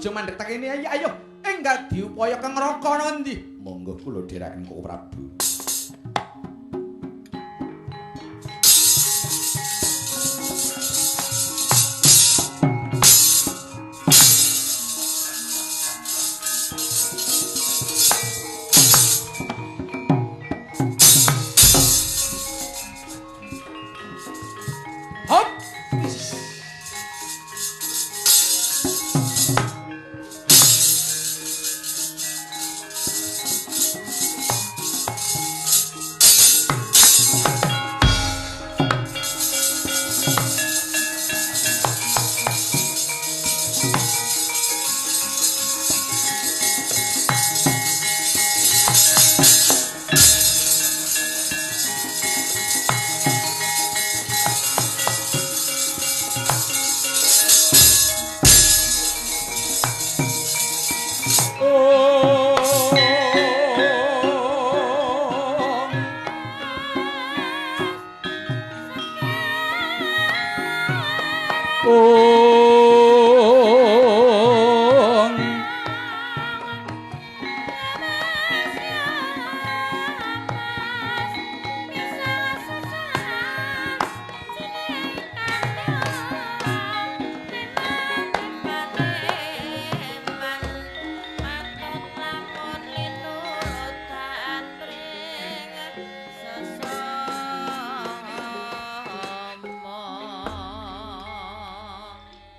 aja mandheg tak kene ayo enggal diupaya kang ngraka ngendi monggo kula dherekaken Kok Prabu.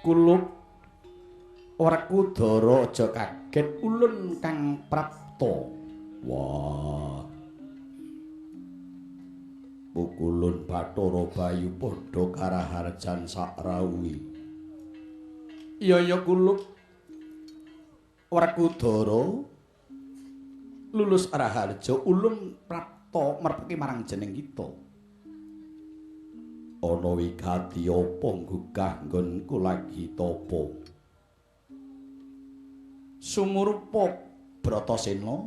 Kulup Werkudara aja kaget ulun Kang Prapta. Wah. Pukulun Bathara Bayu padha karaharjan sakrawuhi. Iya Kulup Werkudara lulus Raharja ulun Prapta merpeki marang jeneng kita. Ana wigati apa nggugah nggonku lagi tapa sumurupa Bratasena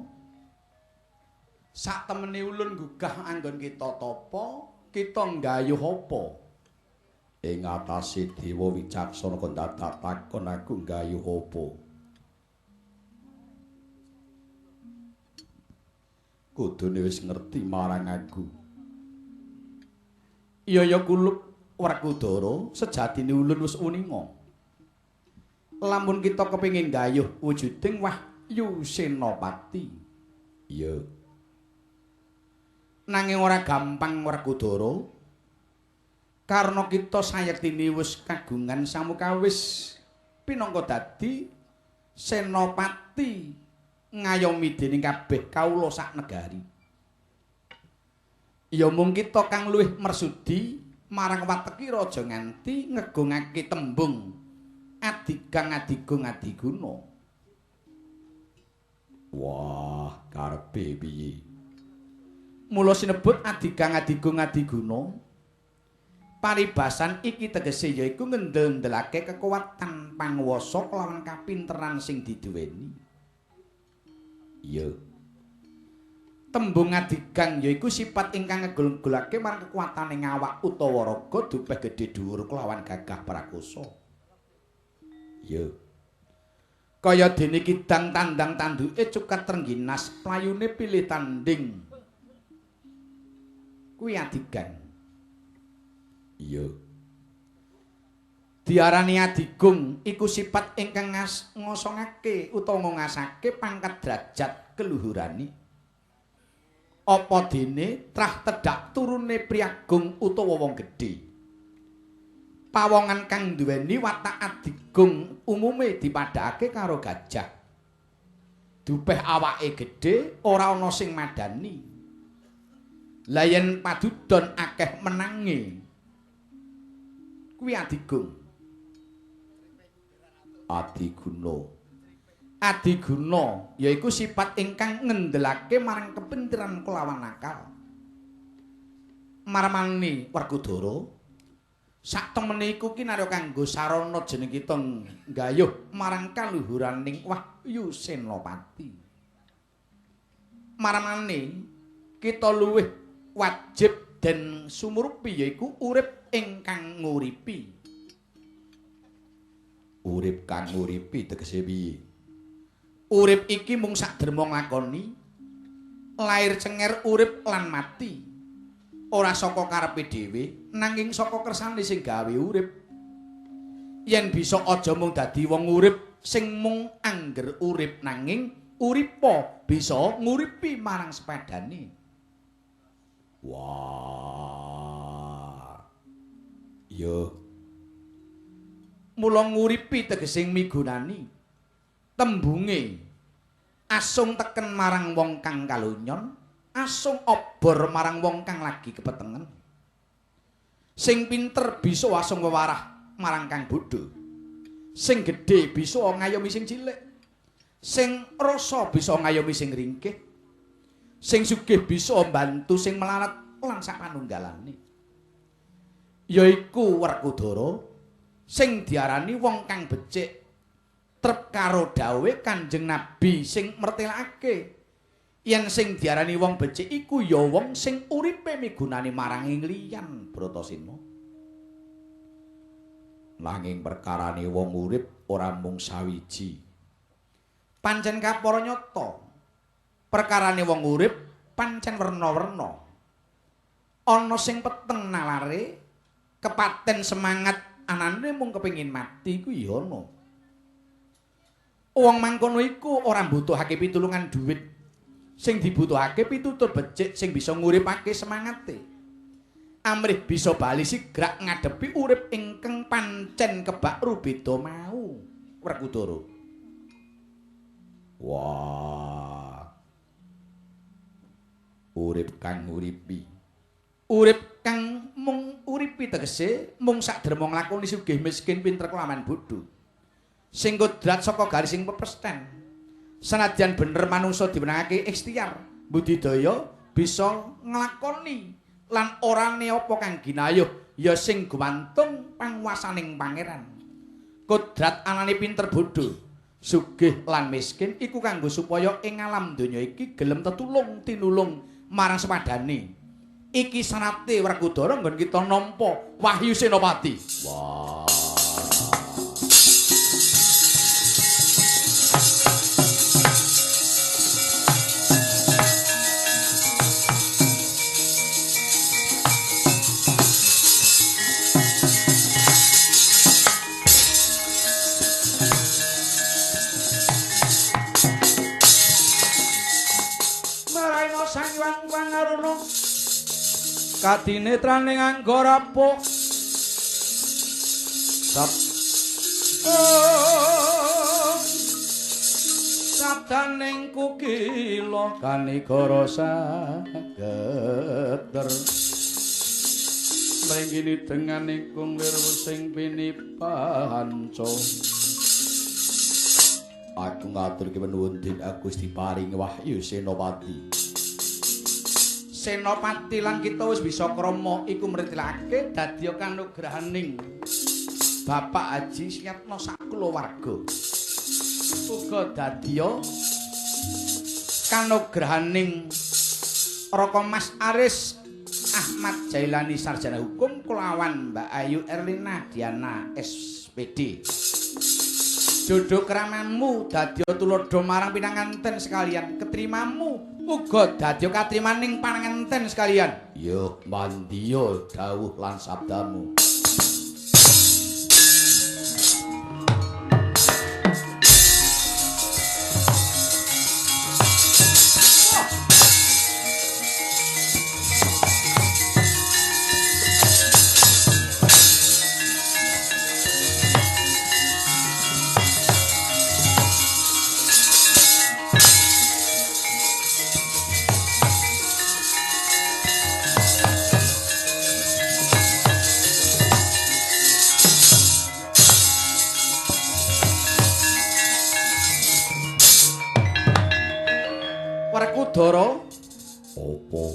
sak temene ulun nggugah anggon kita tapa kita nggayuh apa ing atase dewa wicaksana kok dadak takon aku nggayuh apa kudune wis ngerti marang aku. Iya Kulup Werkudara, sejatine ulun wis uninga. Lamun kita kepengin gayuh wujuding Wahyu Senapati. Iya. Nanging ora gampang Werkudara. Karena kita sayektine wis kagungan samukawis pinangka dadi Senapati ngayomi dening kabeh kawula sak negari. Ya mung kita kang luwih mersudi marang wateki raja nganti ngegungake tembung adigang adigung adiguna. Wah, karepe piye? Mula sinebut adigang adigung adiguna. Paribasan iki tegese yaiku ngendel-ndelake kekuatan panguwasa kelawan kapinteran sing diduweni. Iya. Tembung adigang yaiku sifat ingkang ngegul-gulake marang kekuwatane awak utawa raga dupeh gedhe dhuwur kelawan gagah prakosa. Ya. Kaya dene kidang tandang tanduke cukat trengginas playune pilih tanding. Kuwi adigang. Iya. Diarani adigung iku sifat ingkang ngosongake utawa ngasake pangkat derajat keluhurane. Apa dene trah tedhak turune priagung utawa wong gedhe. Pawongan kang duweni watak adigung umume dipadhakake karo gajah. Dupeh awake gedhe ora ana sing madani. Lah yen padudon akeh menange. Kuwi adigung. Adiguna. Adiguna yaiku sifat ingkang ngendelake marang kepinteran kelawan akal. Marmane Werkudara sak temene iku kinarya kanggo sarana jeneng kita nggayuh marang kaluhuraning Wahyu Senapati. Marmane kita luwih wajib den sumurupi yaiku urip ingkang nguripi. Urip kang nguripi tegese piye? Urip iki mung sak derma nglakoni lair cenger urip lan mati. Ora saka karepe dhewe nanging saka kersane sing gawe urip. Yen bisa aja mung dadi wong urip sing mung angger urip nanging uripa bisa nguripi marang sepadane. Wah. Yo. Mula nguripi tegesing migunani. Tembunge asung teken marang wong kang kalunyon, asung obor marang wong kang lagi kepetengen. Sing pinter bisa asung wewarah marang kang bodho. Sing gedhe bisa ngayomi sing cilik. Sing rasa bisa ngayomi sing ringkih. Sing sugih bisa mbantu sing melarat lan sapanunggalane. Yaiku Werkudara sing diarani wong kang becik trep karo dawuhe Kanjeng Nabi sing mertelake yen sing diarani wong becik iku ya wong sing uripe migunani marang ing liyan Bratasena. Nanging perkarane wong urip ora mung sawiji. Pancen kapara nyata. Perkarane wong urip pancen werna-werna. Ana sing peteng nalare, kepaten semangat anane mung kepengin mati iku ya ana. Wong mangkono iku ora mbutuhake pitulungan dhuwit. Sing dibutuhake pitutur becik sing bisa nguripake semangate. Amrih bisa bali sigrak ngadepi urip ingkang pancen kebak rubeda mau. Werkudara. Wah. Urip kang nguripi. Urip kang mung uripi tegese mung sakderma nglakoni sugih miskin pinter kelawan bodho. Sing kodrat saka garising pepesten. Senadyan bener manungsa diwenangake ikhtiar, budidaya bisa nglakoni lan orane apa kang ginayuh ya sing gumantung panguwasaning pangeran. Kodrat anane pinter bodho, sugih lan miskin iku kanggo supaya ing alam donya iki gelem tetulung tinulung marang sepadane. Iki sanate Werkudara nggon kita nampa Wahyu Senopati. Wah. Sang Hyang Pangaruno kadinetraning angga rapuh sabdaning kukila kanigara sageter mringgini denganing lirwu sing pinipanca. Aku ngaturke menuwun den Gusti paring Wahyu Senopati. Senopati lan kita wis bisa krama iku mritilake dadi kanugrahaning Bapak Haji Siyatna sakulawarga. Uga dadi kanugrahaning Raka Mas Aris Ahmad Jailani sarjana hukum kulawan Mbak Ayu Erlina Diana SPD. Jodoh kramanmu dadi tulodo marang pinanganten sekalian, ketrimamu uga dadi katrimaning panganten sekalian. Yo mandiya dawuh lan sabdamu. Werkudara apa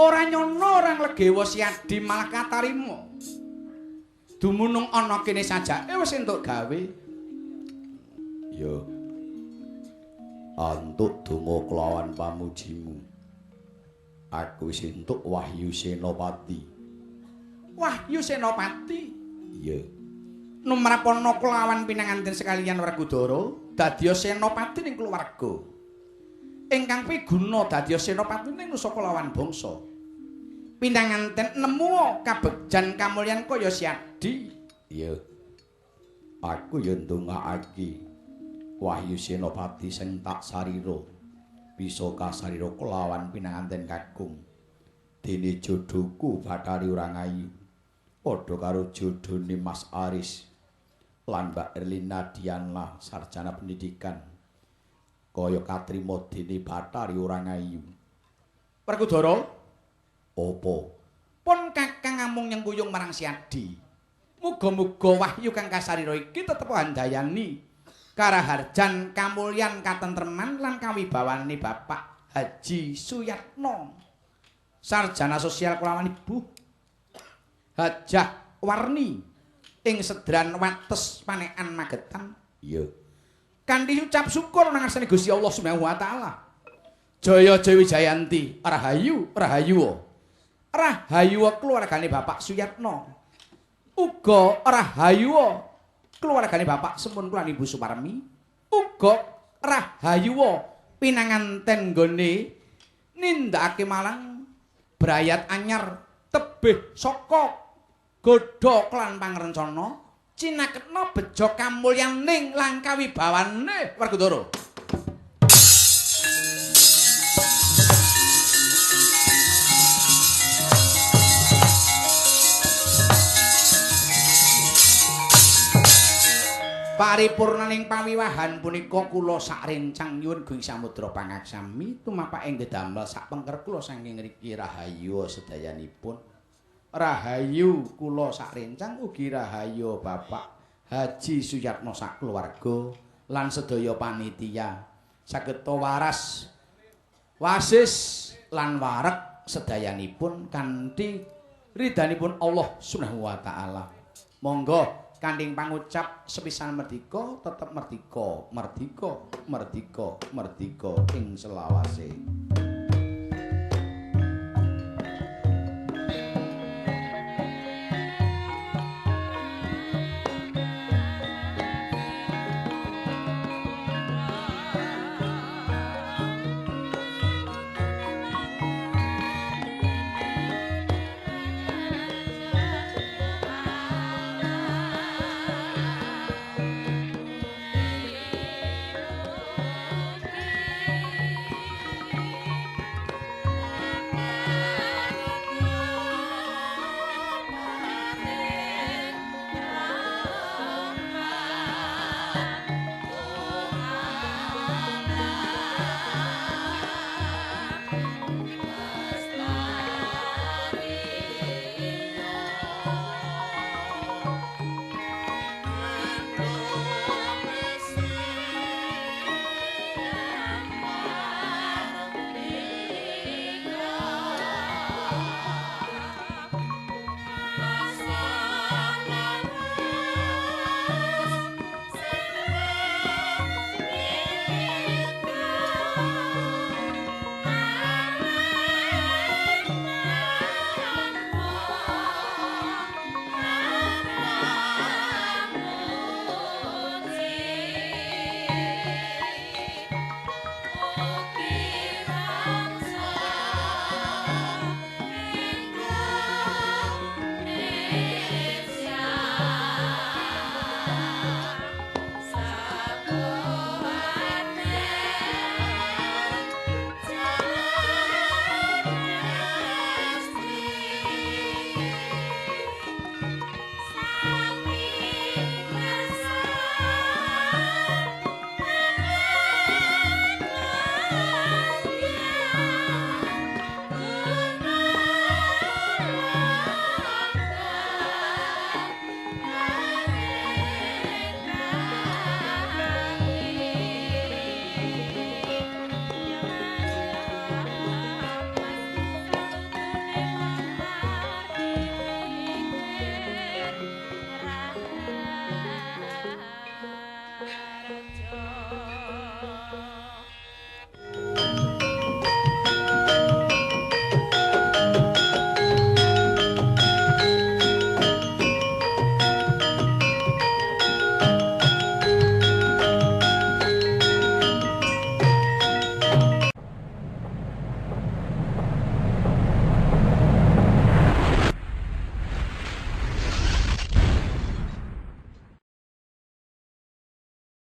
ora nyono orang legewa siadi malah katarima dumunung ana kene sajake wis entuk gawe ya antuk donga kelawan pamujimu aku wis entuk Wahyu Senopati. Wahyu Senopati? Iya numrapana kelawan pinanganten sekalian Werkudara dadya senopati ning kulawarga. Ingkang piguna dadya senopati ning nusa kelawan bangsa. Pinanganten nemu kabegjan kamulyan kaya siadi. Iya. Aku ya ndongaake Wahyu Senopati sing tak sarira bisa kasarira kelawan pinanganten kakung. Dene jodohku Bathari Urangayu padha karo jodhone Mas Aris lan Mbak Erlina Diana sarjana pendidikan kaya katrima dene Bathari Urangayu. Werkudara, apa? Pun Kakang amung nyengkuyung marang Siadi. Muga-muga wahyu kang kasarira iki tetep handayani karaharjan kamulyan katentreman lan kawibawane Bapak Haji Suyatno. Sarjana sosial kulawan Ibu Hajah Warni ing Sedran Wates Panekan Magetan. Iya. Kanthi ucap syukur nang ngarsane Gusti Allah Subhanahu wa taala. Jaya Dewi Jayanti, Rahayu, Rahayu. Rahayu keluargane Bapak Suyatno. Uga Rahayu keluargane Bapak Sempun kula Ibu Suparmi. Uga Rahayu pinanganten nggone nindakake malang brayat anyar tebih saka godha klan pangrencana cinaketna beja kamulyaning lan kawibawane Werkudara. Paripurnaning pawiwahan punika kula sakrencang nyuwun Gusti Samudra pangaksami tumapak ing dedamel sapengker kula saking ngriki Rahayu sedayanipun. Rahayu kula sakrencang ugi rahayu Bapak Haji Suyatno sak keluarga lan sedaya panitia sageta waras wasis lan wareg sedayanipun kanthi ridhanipun Allah Subhanahu wa taala. Monggo kandhing pangucap sepisan merdika tetep merdika, merdika, merdika, merdika ing selawase.